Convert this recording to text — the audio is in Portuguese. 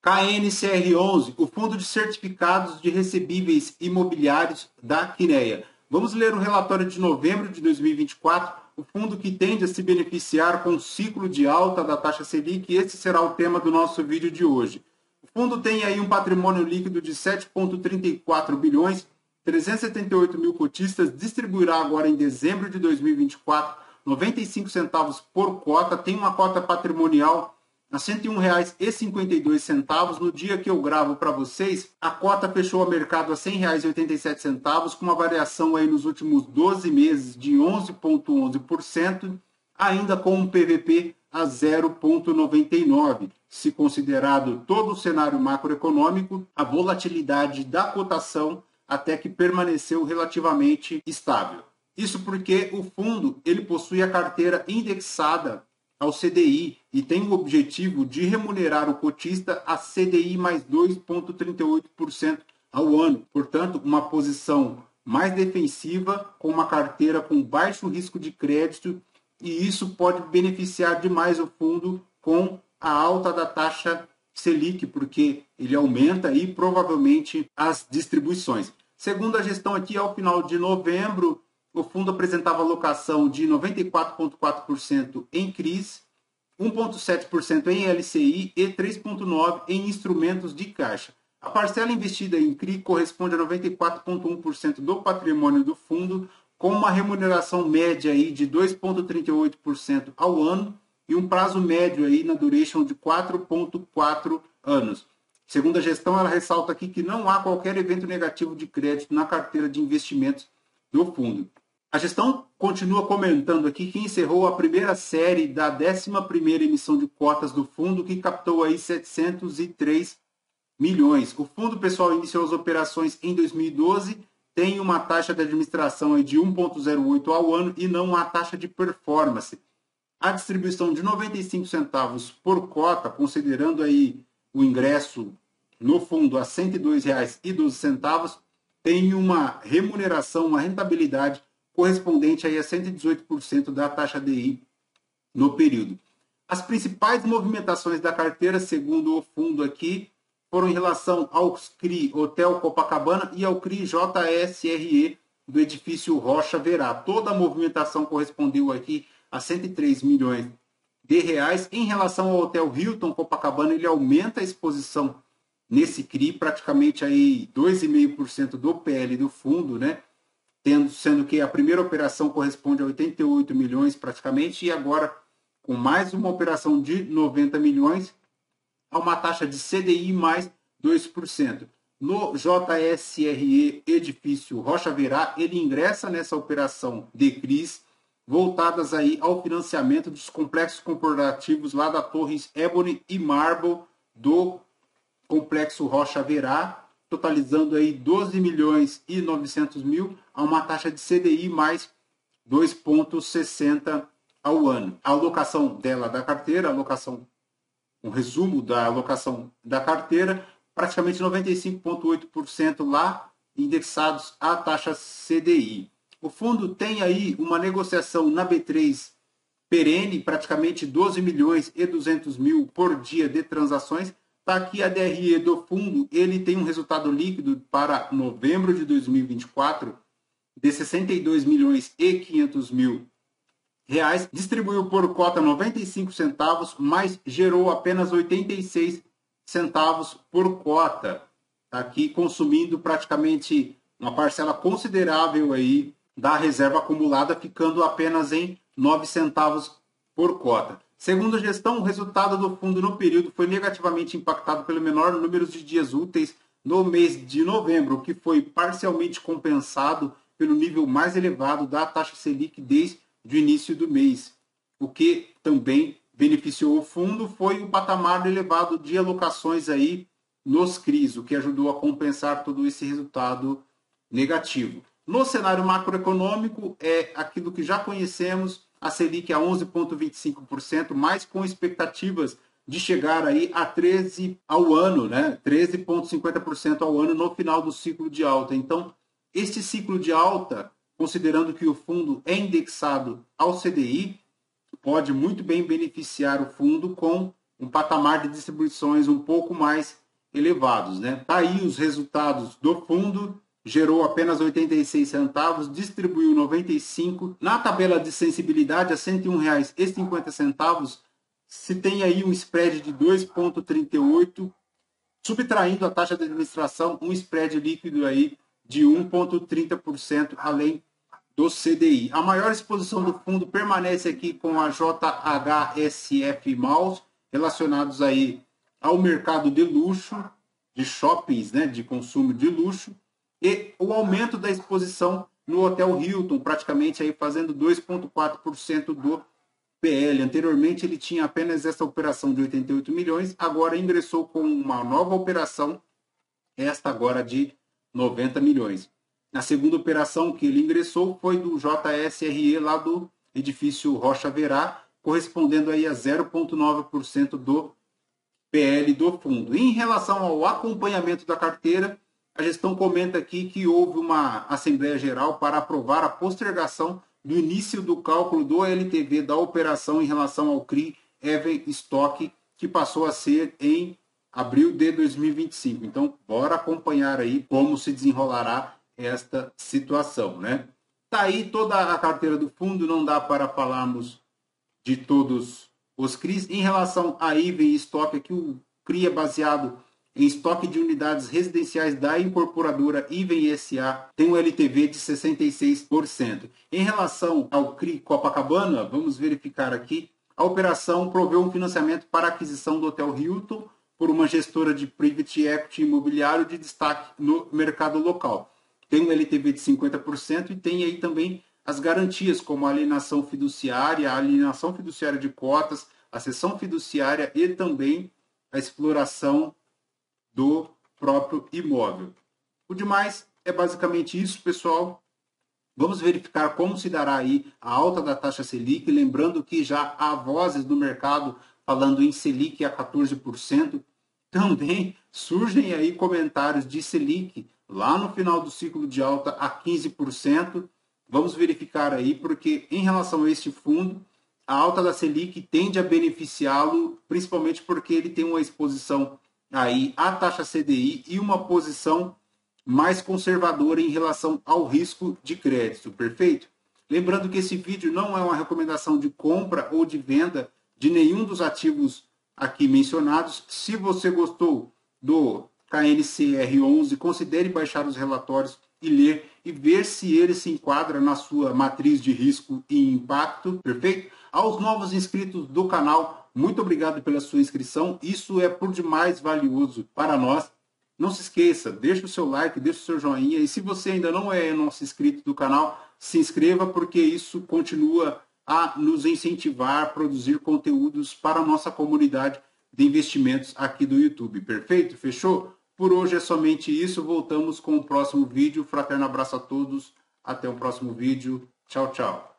KNCR11, o Fundo de Certificados de Recebíveis Imobiliários da Quineia. Vamos ler o relatório de novembro de 2024, o fundo que tende a se beneficiar com o ciclo de alta da taxa Selic, e esse será o tema do nosso vídeo de hoje. O fundo tem aí um patrimônio líquido de 7,34 bilhões, 378 mil cotistas, distribuirá agora em dezembro de 2024 95 centavos por cota, tem uma cota patrimonial a R$ 101,52. No dia que eu gravo para vocês, a cota fechou o mercado a R$ 100,87, com uma variação aí nos últimos 12 meses de 11,11%, ainda com um PVP a 0,99. Se considerado todo o cenário macroeconômico, a volatilidade da cotação até que permaneceu relativamente estável. Isso porque o fundo ele possui a carteira indexada ao CDI e tem o objetivo de remunerar o cotista a CDI mais 2,38% ao ano. Portanto, uma posição mais defensiva, com uma carteira com baixo risco de crédito, e isso pode beneficiar demais o fundo com a alta da taxa Selic, porque ele aumenta aí provavelmente as distribuições. Segundo a gestão aqui, ao final de novembro, o fundo apresentava alocação de 94,4% em CRIs, 1,7% em LCI e 3,9% em instrumentos de caixa. A parcela investida em CRI corresponde a 94,1% do patrimônio do fundo, com uma remuneração média aí de 2,38% ao ano e um prazo médio aí na duration de 4,4 anos. Segundo a gestão, ela ressalta aqui que não há qualquer evento negativo de crédito na carteira de investimentos do fundo. A gestão continua comentando aqui que encerrou a primeira série da 11ª emissão de cotas do fundo, que captou aí 703 milhões. O fundo, pessoal, iniciou as operações em 2012, tem uma taxa de administração aí de 1,08 ao ano e não há taxa de performance. A distribuição de 95 centavos por cota, considerando aí o ingresso no fundo a R$ 102,12, tem uma remuneração, uma rentabilidade correspondente aí a 118% da taxa DI no período. As principais movimentações da carteira, segundo o fundo aqui, foram em relação ao CRI Hotel Copacabana e ao CRI JSRE do edifício Rocha Verá. Toda a movimentação correspondeu aqui a 103 milhões de reais. Em relação ao Hotel Hilton Copacabana, ele aumenta a exposição nesse CRI, praticamente aí 2,5% do PL do fundo, né? Sendo que a primeira operação corresponde a 88 milhões praticamente, e agora com mais uma operação de 90 milhões, a uma taxa de CDI mais 2%. No JSRE Edifício Rocha Verá, ele ingressa nessa operação de CRIs, voltadas aí ao financiamento dos complexos corporativos lá da Torres Ebony e Marble do Complexo Rocha Verá, totalizando aí 12 milhões e 900 mil, a uma taxa de CDI mais 2,60 ao ano. A alocação dela da carteira, um resumo da alocação da carteira, praticamente 95,8% lá indexados à taxa CDI. O fundo tem aí uma negociação na B3 perene, praticamente 12 milhões e 200 mil por dia de transações. Está aqui a DRE do fundo, ele tem um resultado líquido para novembro de 2024 de 62 milhões e 500 mil reais, distribuiu por cota 95 centavos, mas gerou apenas 86 centavos por cota. Está aqui consumindo praticamente uma parcela considerável aí da reserva acumulada, ficando apenas em 9 centavos por cota. Segundo a gestão, o resultado do fundo no período foi negativamente impactado pelo menor número de dias úteis no mês de novembro, o que foi parcialmente compensado pelo nível mais elevado da taxa Selic desde o início do mês. O que também beneficiou o fundo foi o patamar elevado de alocações aí nos CRIs, o que ajudou a compensar todo esse resultado negativo. No cenário macroeconômico, é aquilo que já conhecemos, a Selic a 11,25%, mas com expectativas de chegar aí a 13% ao ano, né? 13,50% ao ano no final do ciclo de alta. Então, este ciclo de alta, considerando que o fundo é indexado ao CDI, pode muito bem beneficiar o fundo com um patamar de distribuições um pouco mais elevados, né? Tá aí os resultados do fundo, gerou apenas 86 centavos, distribuiu 95. Na tabela de sensibilidade, a R$ 101,50, se tem aí um spread de 2,38, subtraindo a taxa de administração, um spread líquido aí de 1,30%, além do CDI. A maior exposição do fundo permanece aqui com a JHSF Malls, relacionados aí ao mercado de luxo, de shoppings, né, de consumo de luxo, e o aumento da exposição no Hotel Hilton, praticamente aí fazendo 2,4% do PL. Anteriormente ele tinha apenas essa operação de 88 milhões, agora ingressou com uma nova operação, esta agora de 90 milhões. A segunda operação que ele ingressou foi do JSRE, lá do edifício Rocha Verá, correspondendo aí a 0,9% do PL do fundo. Em relação ao acompanhamento da carteira, a gestão comenta aqui que houve uma Assembleia Geral para aprovar a postergação do início do cálculo do LTV da operação em relação ao CRI Even Stock, que passou a ser em abril de 2025. Então, bora acompanhar aí como se desenrolará esta situação, né? Tá aí toda a carteira do fundo, não dá para falarmos de todos os CRIs. Em relação a Even Stock, aqui o CRI é baseado em estoque de unidades residenciais da incorporadora Even SA, tem um LTV de 66%. Em relação ao CRI Copacabana, vamos verificar aqui, a operação proveu um financiamento para a aquisição do Hotel Hilton por uma gestora de private equity imobiliário de destaque no mercado local. Tem um LTV de 50% e tem aí também as garantias, como a alienação fiduciária de cotas, a cessão fiduciária e também a exploração do próprio imóvel. O demais é basicamente isso, pessoal. Vamos verificar como se dará aí a alta da taxa Selic, lembrando que já há vozes no mercado falando em Selic a 14%. Também surgem aí comentários de Selic lá no final do ciclo de alta a 15%. Vamos verificar aí, porque em relação a este fundo, a alta da Selic tende a beneficiá-lo, principalmente porque ele tem uma exposição aí à taxa CDI e uma posição mais conservadora em relação ao risco de crédito, perfeito? Lembrando que esse vídeo não é uma recomendação de compra ou de venda de nenhum dos ativos aqui mencionados. Se você gostou do KNCR11, considere baixar os relatórios e ler e ver se ele se enquadra na sua matriz de risco e impacto, perfeito? Aos novos inscritos do canal, muito obrigado pela sua inscrição, isso é por demais valioso para nós. Não se esqueça, deixa o seu like, deixa o seu joinha, e se você ainda não é nosso inscrito do canal, se inscreva, porque isso continua a nos incentivar a produzir conteúdos para a nossa comunidade de investimentos aqui do YouTube, perfeito? Fechou? Por hoje é somente isso, voltamos com o próximo vídeo. Fraterno abraço a todos, até o próximo vídeo, tchau, tchau.